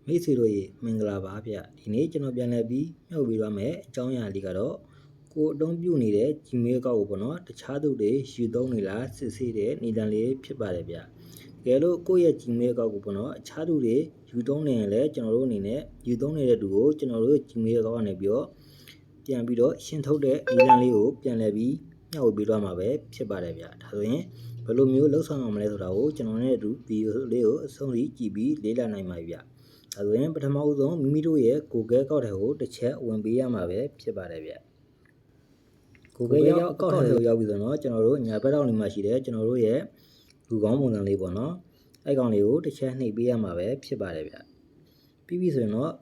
မိတ်ဆွေတို့ရေမင်္ဂလာပါဗျဒီနေ့ကျွန်တော်ပြန်လည်ပြီးမြှုပ်ပေးသွားမယ်အကြောင်းအရာလေးကတော့ကိုအသုံးပြုနေတဲ့ Gmail အကောင့်ကိုပေါ့နော်တခြားသူတွေယူသုံးနေလားစစ်ဆေးတဲ့နေတန်လေးဖြစ်ပါတယ်ဗျတကယ်လို့ကိုယ့်ရဲ့ Gmail အကောင့်ကိုပေါ့နော်အခြားသူတွေယူသုံးနေရင်လည်းကျွန်တော်တို့အနေနဲ့ယူသုံးနေတဲ့သူကိုကျွန်တော်တို့ Gmail အကောင့်ကနေပြီးတော့ပြန်ပြီးတော့ရှင်းထုတ်တဲ့နေတန်လေးကိုပြန်လည်ပြီးမြှုပ်ပေးသွားမှာပဲဖြစ်ပါတယ်ဗျဒါဆိုရင်ဘယ်လိုမျိုးလှုပ်ဆောင်အောင်မလဲဆိုတာကိုကျွန်တော်နဲ့အတူဗီဒီယိုလေးကိုအဆုံးထိကြည့်ပြီးလေ့လာနိုင်ပါပြီဗျဒါဆိုရင်ပထမဦးဆုံးမိမိတို့ရဲ့ Google အကောင့်တွေကိုတစ်ချက်ဝင်ပေးရမှာပဲဖြစ်ပါတယ်ဗျ Google ရောက်အကောင့်တွေကိုရောက်ပြီဆိုတော့ကျွန်တော်တို့ညာဘက်ထောက်လေးမှာရှိတဲ့ကျွန်တော်တို့ရဲ့လူကောင်းပုံစံလေးပေါ့နော်အဲ့ကောင်လေးကိုတစ်ချက်နှိပ်ပေးရမှာပဲဖြစ်ပါတယ်ဗျပြီးပြီဆိုရင်တော့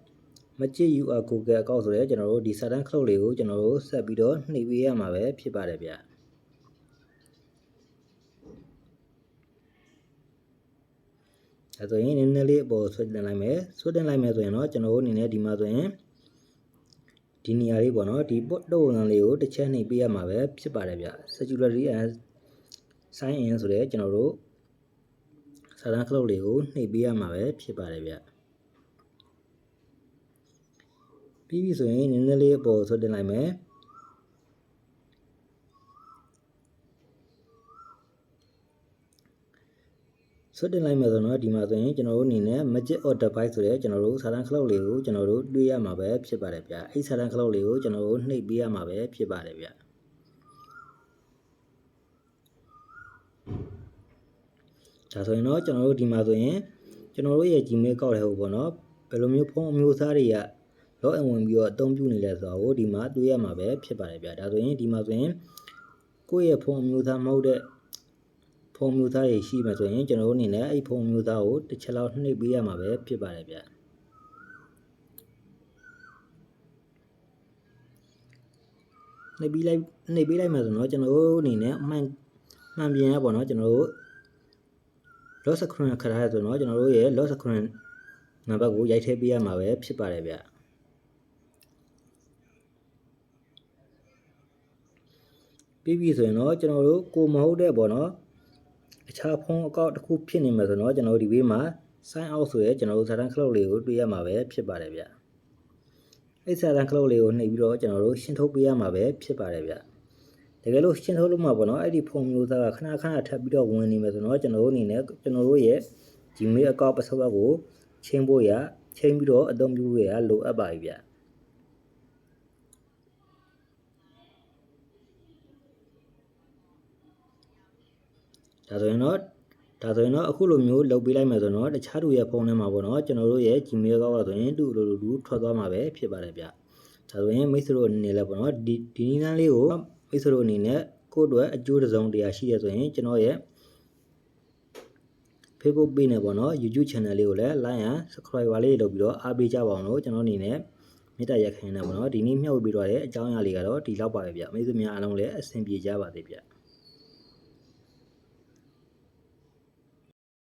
မကြည့် UR Google အကောင့်ဆိုတဲ့ကျွန်တော်တို့ဒီစာတန်းခလုတ်လေးကိုကျွန်တော်တို့ဆက်ပြီးတော့နှိပ်ပေးရမှာပဲဖြစ်ပါတယ်ဗျအဲဆိုရင်နည်းနည်းလေးအပေါ်ဆွဲတင်လိုက်မယ်ဆွဲတင်လိုက်မယ်ဆိုရင်တော့ကျွန်တော်တို့အနေနဲ့ဒီမှာဆိုရင်ဒီနေရာလေးပေါ့နော်ဒီပုတ်တုံးလေးကိုတစ်ချက်နှိပ်ပေးရမှာပဲဖြစ်ပါတယ်ဗျ security and sign in ဆိုတဲ့ကျွန်တော်တို့စာတန်းခလုတ်လေးကိုနှိပ်ပေးရမှာပဲဖြစ်ပါတယ်ဗျပြီးပြီဆိုရင်နည်းနည်းလေးအပေါ်ဆွဲတင်လိုက်မယ်ဆွဲတင်လိုက်မယ်ဆိုတော့ဒီမှာဆိုရင်ကျွန်တော်တို့အနေနဲ့ Magic or Device ဆိုတဲ့ကျွန်တော်တို့စာတန်းခလုတ်လေးကိုကျွန်တော်တို့တွေ့ရမှာပဲဖြစ်ပါတယ်ဗျအဲ့စာတန်းခလုတ်လေးကိုကျွန်တော်တို့နှိပ်ပေးရမှာပဲဖြစ်ပါတယ်ဗျဒါဆိုရင်တော့ကျွန်တော်တို့ဒီမှာဆိုရင်ကျွန်တော်တို့ရဲ့ Gmail ကောက်တဲ့ဟိုပေါ့နော်ဘယ်လိုမျိုးဖုန်းအမျိုးအစားတွေက login ဝင်ပြီးတော့အသုံးပြုနေလဲဆိုတာကိုဒီမှာတွေ့ရမှာပဲဖြစ်ပါတယ်ဗျဒါဆိုရင်ဒီမှာဆိုရင်ကိုယ့်ရဲ့ဖုန်းအမျိုးအစားမဟုတ်တဲ့ဖုန်းမျိုးသားတွေရှိမှဆိုရင်ကျွန်တော်တို့အနေနဲ့အဲ့ဖုန်းမျိုးသားကိုတစ်ချက်လောက်နှိပ်ပေးရမှာပဲဖြစ်ပါတယ်ဗျနှိပ်ပေးလိုက်မှဆိုတော့ကျွန်တော်တို့အနေနဲ့မှန်ပြင်ရပါတော့ကျွန်တော်တို့ lock screen ခထားရဆိုတော့ကျွန်တော်တို့ရဲ့ lock screen နံပါတ်ကိုရိုက်ထည့်ပေးရမှာပဲဖြစ်ပါတယ်ဗျပြီးပြီဆိုရင်တော့ကျွန်တော်တို့ကိုမဟုတ်တဲ့ပေါ့နော်အခြားဖုန်းအကောင့်တစ်ခုဖြစ်နေမှာဆိုတော့ကျွန်တော်တို့ဒီဘေးမှာ sign out ဆိုရဲကျွန်တော်တို့စာတန်းခလုတ်လေးကိုတွေ့ရမှာပဲဖြစ်ပါတယ်ဗျအဲ့စာတန်းခလုတ်လေးကိုနှိပ်ပြီးတော့ကျွန်တော်တို့ရှင်းထုတ်ပေးရမှာပဲဖြစ်ပါတယ်ဗျတကယ်လို့ရှင်းထုတ်လို့မှာပေါ့နော်အဲ့ဒီဖုန်းမျိုးသားကခဏထပ်ပြီးတော့ဝင်နေမှာဆိုတော့ကျွန်တော်တို့အနေနဲ့ကျွန်တော်တို့ရဲ့ Gmail အကောင့် password ကိုချိန်ဖို့ရချိန်ပြီးတော့အသုံးပြုရလိုအပ်ပါပြီဗျဒါဆိုရင်တော့အခုလိုမျိုးလုပ်ပေးလိုက်မယ်ဆိုတော့တခြားသူရဲ့ဖုန်းထဲမှာပေါ့နော်ကျွန်တော်တို့ရဲ့ Gmail ကောက်ဆိုရင်တူလိုထွက်သွားမှာပဲဖြစ်ပါတယ်ဗျဒါဆိုရင်မိတ်ဆွေတို့အနေနဲ့လည်းပေါ့နော်ဒီနည်းလမ်းလေးကိုမိတ်ဆွေတို့အနေနဲ့ကိုယ့်အတွက်အကျိုးတစ်စုံတရာရှိရဆိုရင်ကျွန်တော်ရဲ့ Facebook page နဲ့ပေါ့နော် YouTube channel လေးကိုလည်း like and subscribe လေးလုပ်ပြီးတော့အားပေးကြပါအောင်လို့ကျွန်တော်အနေနဲ့မေတ္တာရက်ခံနေပေါ့နော်ဒီနေ့မြှုပ်ပေးသွားတဲ့အကြောင်းအရာလေးကတော့ဒီလောက်ပါပဲဗျမိတ်ဆွေများအားလုံးလည်းအဆင်ပြေကြပါစေဗျ